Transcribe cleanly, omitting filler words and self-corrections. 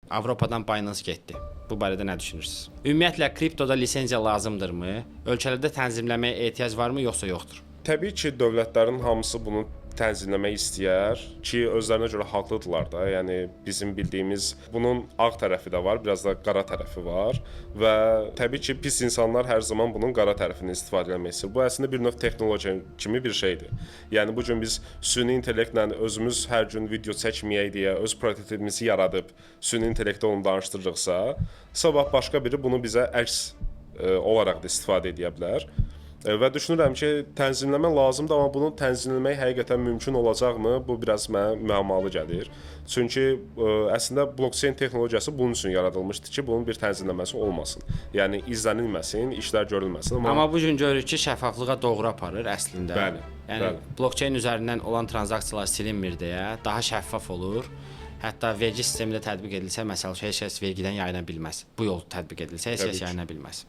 Avropadan Binance getdi. Bu barədə nə düşünürsünüz? Ümumiyyətlə kriptoda lisenziya lazımdırmı? Ölkələrdə tənzimləməyə ehtiyac varmı, yoxsa yoxdur? Təbii ki, dövlətlərin hamısı bunu tənzimləmək istəyər ki, özlərinə görə haqlıdırlar da. Yəni bizim bildiyimiz bunun ağ tərəfi də var, biraz da qara tərəfi var və təbii ki, pis insanlar hər zaman bunun qara tərəfindən istifadə etmək istəyir. Bu əslində bir növ texnologiya kimi bir şeydir. Yəni bu gün biz süni intellektlə özümüz hər gün video çəkməyək deyə öz prototipimizi yaradıb süni intellektə onu danışdırırıqsa, sabah başqa biri bunu bizə əks olaraq da istifadə edə bilər. Və düşünürəm ki, tənzimləmə lazımdır, amma bunu tənzimləmək həqiqətən mümkün olacaqmı? Bu biraz mənə müəmmalı gəlir. Çünki əslində blockchain texnologiyası bunun üçün yaradılmışdı ki, bunun bir tənzimləməsi olmasın. Yəni izlənilməsin, işlər görülməsin. Amma bu gün görürük ki, şəffaflığa doğru aparır əslində. Bəli. Yəni blockchain üzərindən olan tranzaksiyalar silinmir deyə daha şəffaf olur. Hətta vergi sistemi də tətbiq edilsə, məsələn, heç kəs vergidən yayına bilməz. Bu yol tətbiq edilsə, heç kəs yayına bilməz.